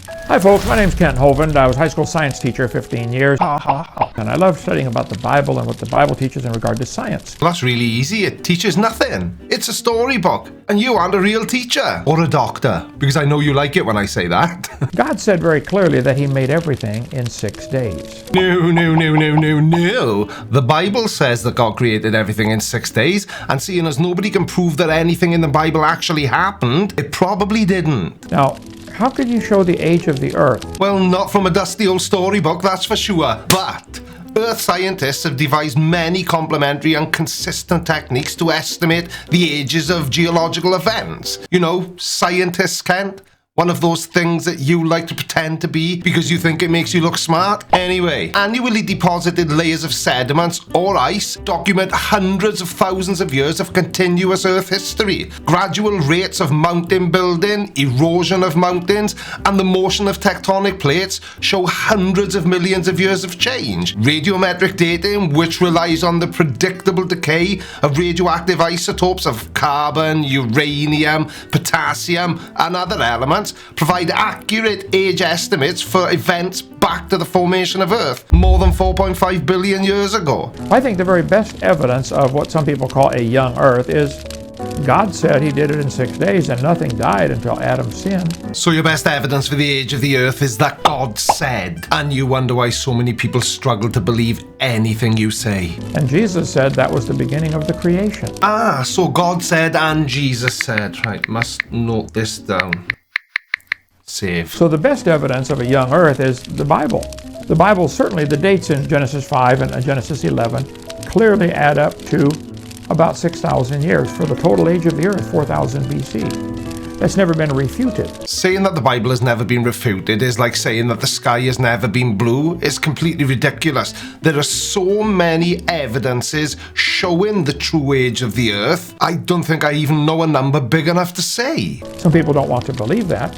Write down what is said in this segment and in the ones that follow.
Hi folks, my name's Kent Hovinds. I was a high school science teacher 15 years. And I love studying about the Bible and what the Bible teaches in regard to science. Well, that's really easy. It teaches nothing. It's a storybook. And you aren't a real teacher. Or a doctor. Because I know you like it when I say that. God said very clearly that he made everything in 6 days. No. The Bible says that God created everything in 6 days. And seeing as nobody can prove that anything in the Bible actually happened, it probably didn't. Now, how could you show the age of the earth? Well, not from a dusty old storybook, that's for sure. But Earth scientists have devised many complementary and consistent techniques to estimate the ages of geological events. You know, scientists, Kent. One of those things that you like to pretend to be because you think it makes you look smart. Anyway, annually deposited layers of sediments or ice document hundreds of thousands of years of continuous Earth history. Gradual rates of mountain building, erosion of mountains, and the motion of tectonic plates show hundreds of millions of years of change. Radiometric dating, which relies on the predictable decay of radioactive isotopes of carbon, uranium, potassium, and other elements, provide accurate age estimates for events back to the formation of Earth, more than 4.5 billion years ago. I think the very best evidence of what some people call a young Earth is God said he did it in 6 days and nothing died until Adam sinned. So your best evidence for the age of the Earth is that God said, and you wonder why so many people struggle to believe anything you say. And Jesus said that was the beginning of the creation. So God said and Jesus said. Right, must note this down. Save. So the best evidence of a young Earth is the Bible. The Bible, certainly the dates in Genesis 5 and Genesis 11, clearly add up to about 6,000 years for the total age of the Earth, 4,000 BC. That's never been refuted. Saying that the Bible has never been refuted is like saying that the sky has never been blue. It's completely ridiculous. There are so many evidences showing the true age of the Earth. I don't think I even know a number big enough to say. Some people don't want to believe that.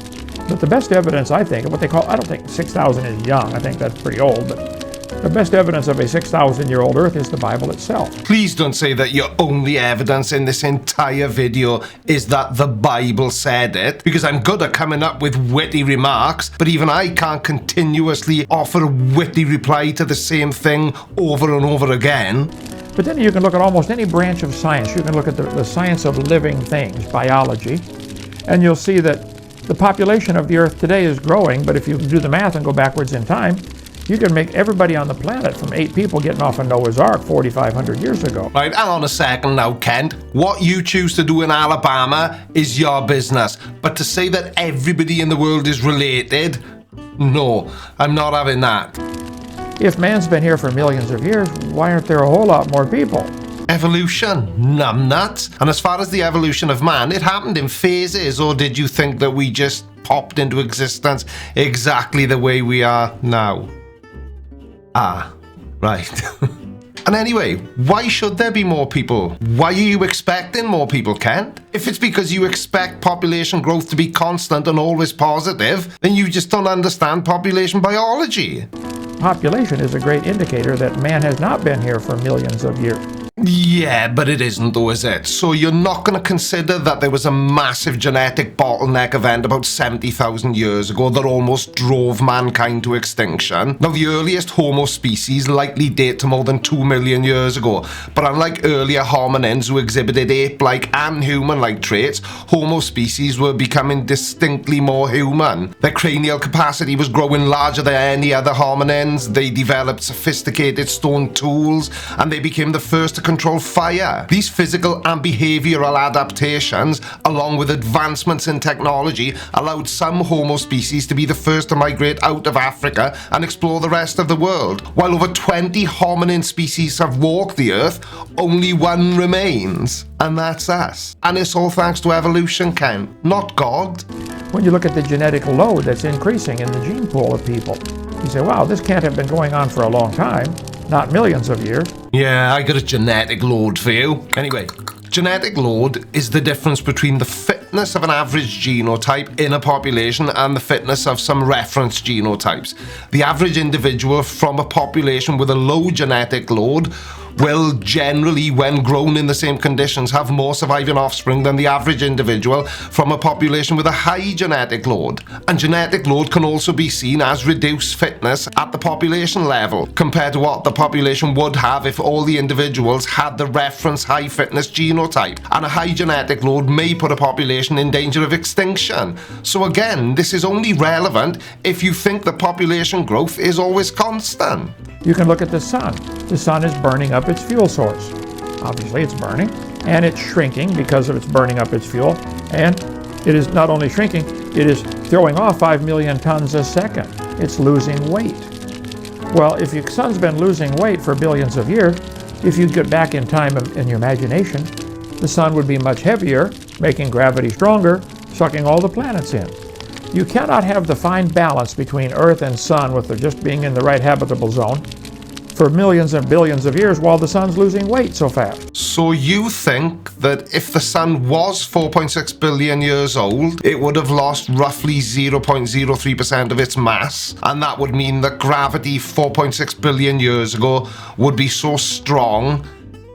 But the best evidence, I think, of what they call, I don't think 6,000 is young, I think that's pretty old, but the best evidence of a 6,000-year-old Earth is the Bible itself. Please don't say that your only evidence in this entire video is that the Bible said it, because I'm good at coming up with witty remarks, but even I can't continuously offer a witty reply to the same thing over and over again. But then you can look at almost any branch of science. You can look at the science of living things, biology, and you'll see that the population of the Earth today is growing, but if you do the math and go backwards in time, you can make everybody on the planet from 8 people getting off of Noah's Ark 4,500 years ago. Right, hang on a second now, Kent. What you choose to do in Alabama is your business. But to say that everybody in the world is related, no, I'm not having that. If man's been here for millions of years, why aren't there a whole lot more people? Evolution, numbnuts. And as far as the evolution of man, it happened in phases, or did you think that we just popped into existence exactly the way we are now? Right. And anyway, why should there be more people? Why are you expecting more people, Kent? If it's because you expect population growth to be constant and always positive, then you just don't understand population biology. Population is a great indicator that man has not been here for millions of years. Yeah, but it isn't though, is it? So you're not going to consider that there was a massive genetic bottleneck event about 70,000 years ago that almost drove mankind to extinction? Now, the earliest Homo species likely date to more than 2 million years ago, but unlike earlier hominins who exhibited ape-like and human-like traits, Homo species were becoming distinctly more human. Their cranial capacity was growing larger than any other hominins, they developed sophisticated stone tools, and they became the first to control fire. These physical and behavioral adaptations, along with advancements in technology, allowed some Homo species to be the first to migrate out of Africa and explore the rest of the world. While over 20 hominin species have walked the Earth, only one remains, and that's us. And it's all thanks to evolution, Ken, not God. When you look at the genetic load that's increasing in the gene pool of people, you say, wow, this can't have been going on for a long time, not millions of years. Yeah, I got a genetic load for you. Anyway, genetic load is the difference between the fitness of an average genotype in a population and the fitness of some reference genotypes. The average individual from a population with a low genetic load will generally, when grown in the same conditions, have more surviving offspring than the average individual from a population with a high genetic load. And genetic load can also be seen as reduced fitness at the population level compared to what the population would have if all the individuals had the reference high fitness genotype. And a high genetic load may put a population in danger of extinction. So again, this is only relevant if you think the population growth is always constant. You can look at the sun. The sun is burning up its fuel source. Obviously it's burning, and it's shrinking because of its burning up its fuel. And it is not only shrinking, it is throwing off 5 million tons a second. It's losing weight. Well, if your sun's been losing weight for billions of years, if you get back in time in your imagination, the sun would be much heavier, making gravity stronger, sucking all the planets in. You cannot have the fine balance between Earth and Sun with it just being in the right habitable zone for millions and billions of years while the sun's losing weight so fast. So you think that if the sun was 4.6 billion years old, it would have lost roughly 0.03% of its mass, and that would mean that gravity 4.6 billion years ago would be so strong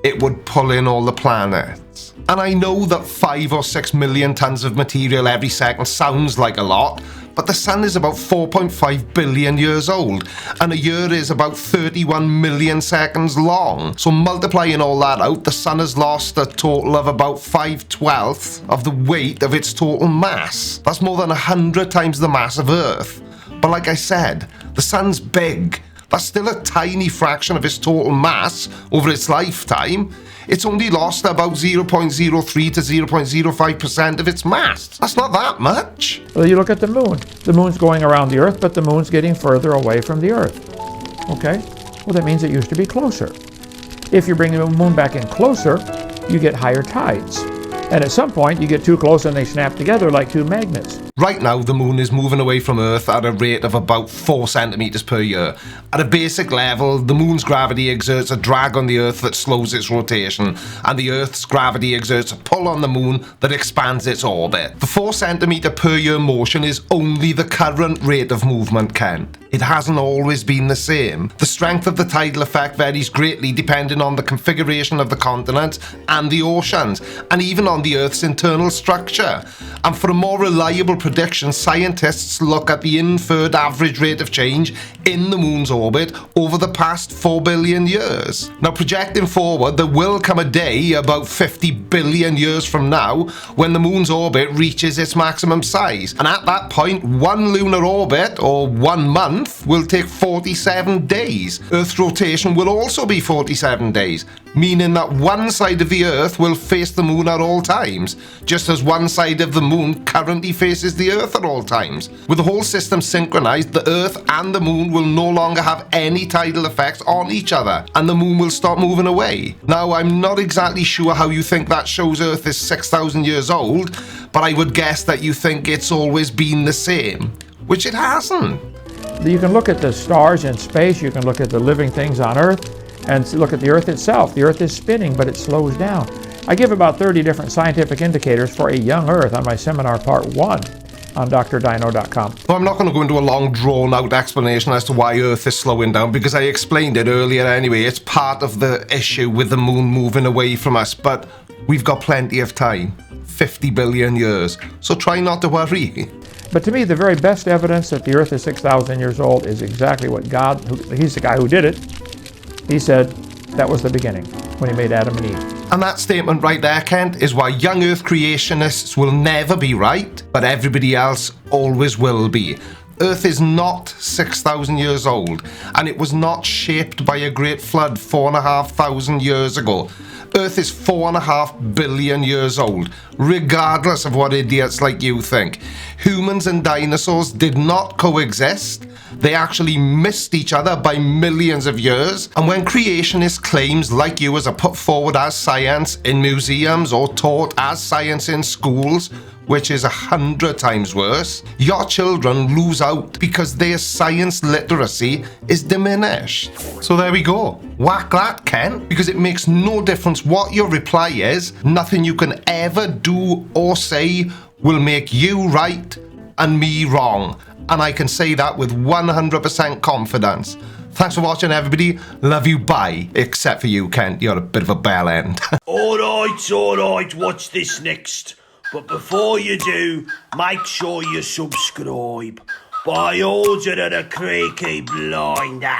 it would pull in all the planets. And I know that 5 or 6 million tons of material every second sounds like a lot, but the sun is about 4.5 billion years old, and a year is about 31 million seconds long. So multiplying all that out, the sun has lost a total of about 5/12 of the weight of its total mass. That's more than 100 times the mass of Earth. But like I said, the sun's big. That's still a tiny fraction of its total mass over its lifetime. It's only lost about 0.03 to 0.05% of its mass. That's not that much. Well, you look at the moon. The moon's going around the Earth, but the moon's getting further away from the Earth. Okay? Well, that means it used to be closer. If you bring the moon back in closer, you get higher tides. And at some point, you get too close and they snap together like two magnets. Right now, the moon is moving away from Earth at a rate of about 4 centimeters per year. At a basic level, the moon's gravity exerts a drag on the Earth that slows its rotation, and the Earth's gravity exerts a pull on the moon that expands its orbit. The 4 centimeter per year motion is only the current rate of movement, Kent. It hasn't always been the same. The strength of the tidal effect varies greatly depending on the configuration of the continents and the oceans, and even on the Earth's internal structure. And for a more reliable prediction, scientists look at the inferred average rate of change in the moon's orbit over the past 4 billion years. Now, projecting forward, there will come a day about 50 billion years from now when the moon's orbit reaches its maximum size. And at that point, one lunar orbit, or 1 month, will take 47 days. Earth's rotation will also be 47 days, meaning that one side of the Earth will face the moon at all times, just as one side of the moon currently faces the Earth at all times. With the whole system synchronized, the Earth and the moon will no longer have any tidal effects on each other, and the moon will stop moving away. Now, I'm not exactly sure how you think that shows Earth is 6,000 years old, but I would guess that you think it's always been the same, which it hasn't. You can look at the stars in space, you can look at the living things on Earth, and look at the Earth itself. The Earth is spinning, but it slows down. I give about 30 different scientific indicators for a young Earth on my seminar part 1 on drdino.com. Well, I'm not going to go into a long, drawn-out explanation as to why Earth is slowing down, because I explained it earlier anyway. It's part of the issue with the moon moving away from us, but we've got plenty of time. 50 billion years. So try not to worry. But to me, the very best evidence that the Earth is 6,000 years old is exactly what God, he's the guy who did it, he said that was the beginning, when he made Adam and Eve. And that statement right there, Kent, is why young Earth creationists will never be right, but everybody else always will be. Earth is not 6,000 years old, and it was not shaped by a great flood 4,500 years ago. Earth is 4.5 billion years old, regardless of what idiots like you think. Humans and dinosaurs did not coexist. They actually missed each other by millions of years. And when creationist claims like yours are put forward as science in museums or taught as science in schools, which is 100 times worse, your children lose out because their science literacy is diminished. So there we go. Whack that, Ken, because it makes no difference what your reply is. Nothing you can ever do or say will make you right and me wrong. and I can say that with 100% confidence. Thanks for watching, everybody. Love you, bye. Except for you, Kent. You're a bit of a bell end. Alright, watch this next. But before you do, make sure you subscribe by order of the Creaky Blinder.